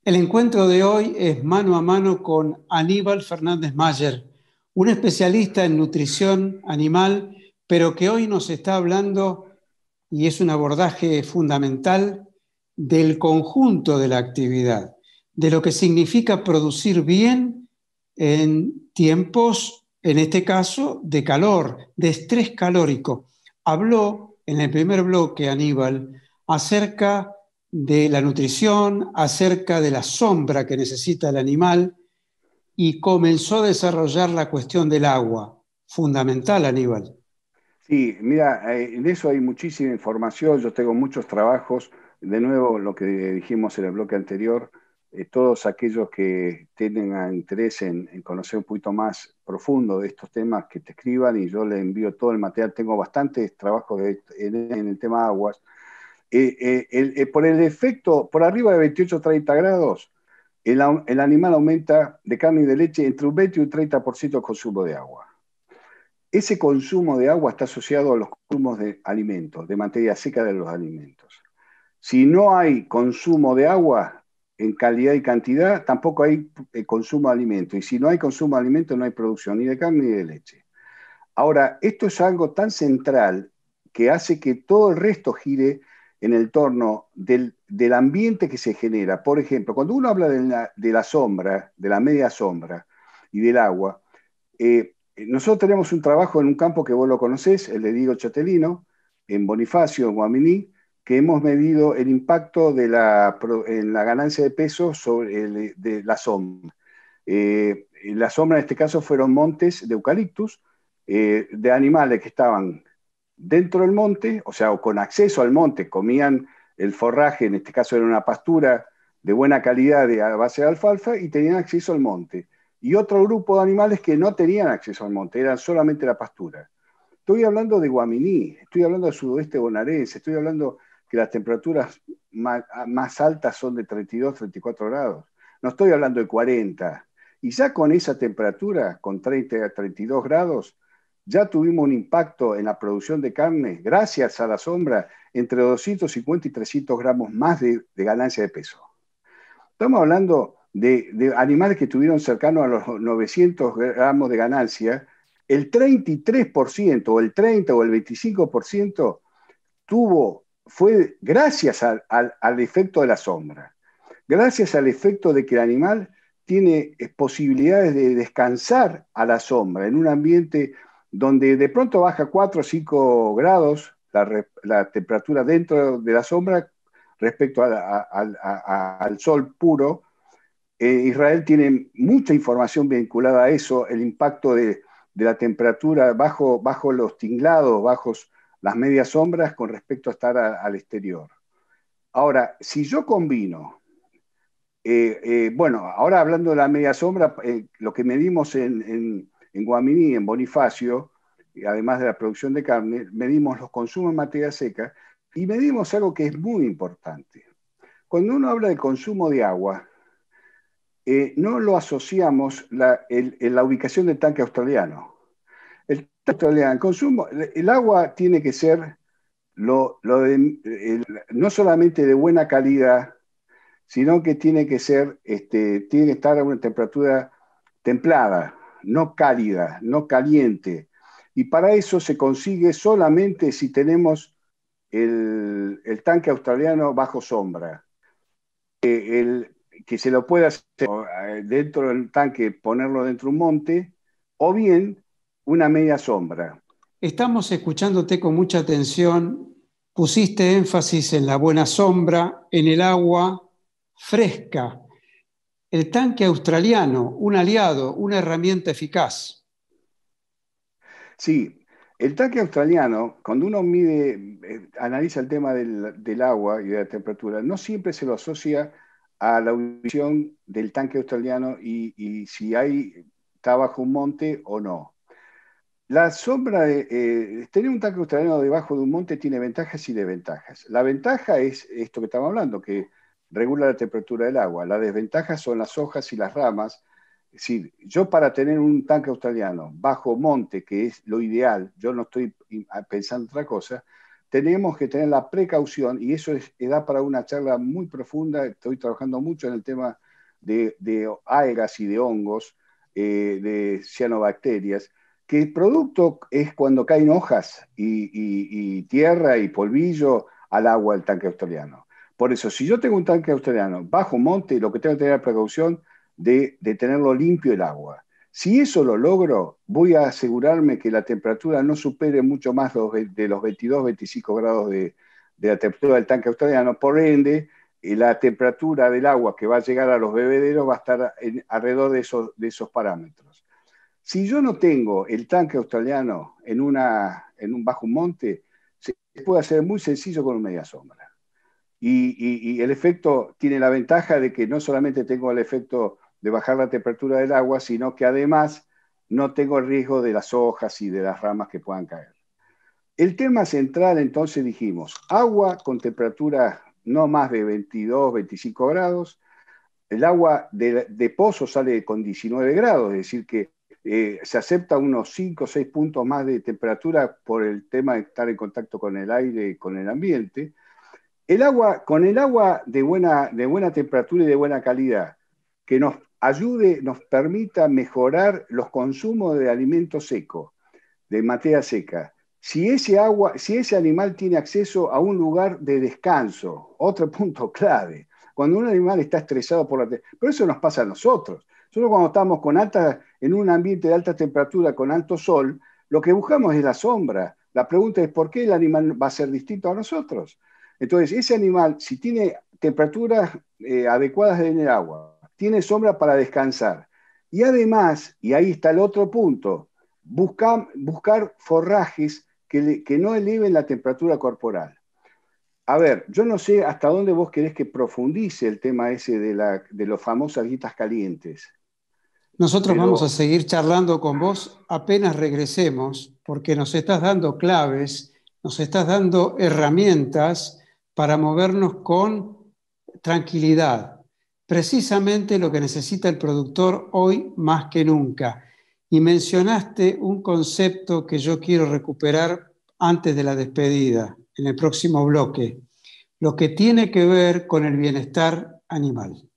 El encuentro de hoy es mano a mano con Aníbal Fernández Mayer, un especialista en nutrición animal, pero que hoy nos está hablando, y es un abordaje fundamental, del conjunto de la actividad, de lo que significa producir bien en tiempos, en este caso, de calor, de estrés calórico. Habló en el primer bloque, Aníbal, acerca de la nutrición, acerca de la sombra que necesita el animal y comenzó a desarrollar la cuestión del agua. Fundamental, Aníbal. Sí, mira, en eso hay muchísima información, yo tengo muchos trabajos, de nuevo lo que dijimos en el bloque anterior, todos aquellos que tengan interés en conocer un poquito más profundo de estos temas, que te escriban y yo les envío todo el material, tengo bastantes trabajos en el tema aguas. Por el efecto, por arriba de 28-30 grados, el animal aumenta de carne y de leche entre un 20 y un 30% el consumo de agua. Ese consumo de agua está asociado a los consumos de alimentos, de materia seca de los alimentos. Si no hay consumo de agua en calidad y cantidad, tampoco hay consumo de alimentos. Y si no hay consumo de alimentos, no hay producción ni de carne ni de leche. Ahora, esto es algo tan central que hace que todo el resto gire en el torno del ambiente que se genera. Por ejemplo, cuando uno habla de la sombra, de la media sombra y del agua, nosotros tenemos un trabajo en un campo que vos lo conocés, el de Diego Chatelino, en Bonifacio, en Guaminí, que hemos medido el impacto en la ganancia de peso de la sombra. La sombra en este caso fueron montes de eucaliptus, de animales que estaban dentro del monte, o sea, o con acceso al monte, comían el forraje, en este caso era una pastura de buena calidad a base de alfalfa, y tenían acceso al monte. Y otro grupo de animales que no tenían acceso al monte, eran solamente la pastura. Estoy hablando de Guaminí, estoy hablando del sudoeste bonaerense, estoy hablando que las temperaturas más altas son de 32, 34 grados. No estoy hablando de 40. Y ya con esa temperatura, con 30 a 32 grados, ya tuvimos un impacto en la producción de carne, gracias a la sombra, entre 250 y 300 gramos más de ganancia de peso. Estamos hablando de animales que estuvieron cercanos a los 900 gramos de ganancia. El 33% o el 30 o el 25% fue gracias al efecto de la sombra, gracias al efecto de que el animal tiene posibilidades de descansar a la sombra en un ambiente donde de pronto baja 4 o 5 grados la temperatura dentro de la sombra respecto al sol puro. Israel tiene mucha información vinculada a eso, el impacto de la temperatura bajo los tinglados, bajo las medias sombras con respecto a estar al exterior. Ahora, si yo combino, bueno, ahora hablando de la media sombra, lo que medimos en Guaminí, en Bonifacio, además de la producción de carne, medimos los consumos en materia seca y medimos algo que es muy importante. Cuando uno habla de consumo de agua, no lo asociamos la ubicación del tanque australiano. El tanque australiano, el agua tiene que ser no solamente de buena calidad, sino que tiene que tiene que estar a una temperatura templada, no cálida, no caliente. Y para eso se consigue solamente si tenemos el tanque australiano bajo sombra. Que se lo pueda hacer dentro del tanque, ponerlo dentro de un monte, o bien una media sombra. Estamos escuchándote con mucha atención. Pusiste énfasis en la buena sombra, en el agua fresca. El tanque australiano, un aliado, una herramienta eficaz. Sí, el tanque australiano, cuando uno analiza el tema del agua y de la temperatura, no siempre se lo asocia a la ubicación del tanque australiano y si está bajo un monte o no. La sombra tener un tanque australiano debajo de un monte tiene ventajas y desventajas. La ventaja es esto que estamos hablando, que regula la temperatura del agua. La desventaja son las hojas y las ramas. Es decir, yo para tener un tanque australiano bajo monte, que es lo ideal, yo no estoy pensando otra cosa, tenemos que tener la precaución, y eso da para una charla muy profunda. Estoy trabajando mucho en el tema de algas y de hongos, de cianobacterias, que el producto es cuando caen hojas y tierra y polvillo al agua del tanque australiano. Por eso, si yo tengo un tanque australiano bajo monte, lo que tengo que tener la precaución de tenerlo limpio el agua. Si eso lo logro, voy a asegurarme que la temperatura no supere mucho más de los 22, 25 grados de la temperatura del tanque australiano. Por ende, la temperatura del agua que va a llegar a los bebederos va a estar alrededor de esos parámetros. Si yo no tengo el tanque australiano en un bajo monte, se puede hacer muy sencillo con un media sombra. Y el efecto tiene la ventaja de que no solamente tengo el efecto de bajar la temperatura del agua, sino que además no tengo el riesgo de las hojas y de las ramas que puedan caer. El tema central, entonces, dijimos, agua con temperatura no más de 22, 25 grados. El agua de pozo sale con 19 grados, es decir, que se acepta unos 5 o 6 puntos más de temperatura por el tema de estar en contacto con el aire y con el ambiente. Con el agua de buena temperatura y de buena calidad, que nos ayude, nos permita mejorar los consumos de alimento seco, de materia seca. Si ese animal tiene acceso a un lugar de descanso, otro punto clave. Cuando un animal está estresado pero eso nos pasa a nosotros. Nosotros cuando estamos en un ambiente de alta temperatura, con alto sol, lo que buscamos es la sombra. La pregunta es, ¿por qué el animal va a ser distinto a nosotros? Entonces, ese animal, si tiene temperaturas adecuadas en el agua, tiene sombra para descansar. Y además, y ahí está el otro punto, buscar forrajes que no eleven la temperatura corporal. A ver, yo no sé hasta dónde vos querés que profundice el tema ese de los famosas dietas calientes. Nosotros vamos a seguir charlando con vos apenas regresemos, porque nos estás dando claves, nos estás dando herramientas para movernos con tranquilidad. Precisamente lo que necesita el productor hoy más que nunca. Y mencionaste un concepto que yo quiero recuperar antes de la despedida, en el próximo bloque, lo que tiene que ver con el bienestar animal.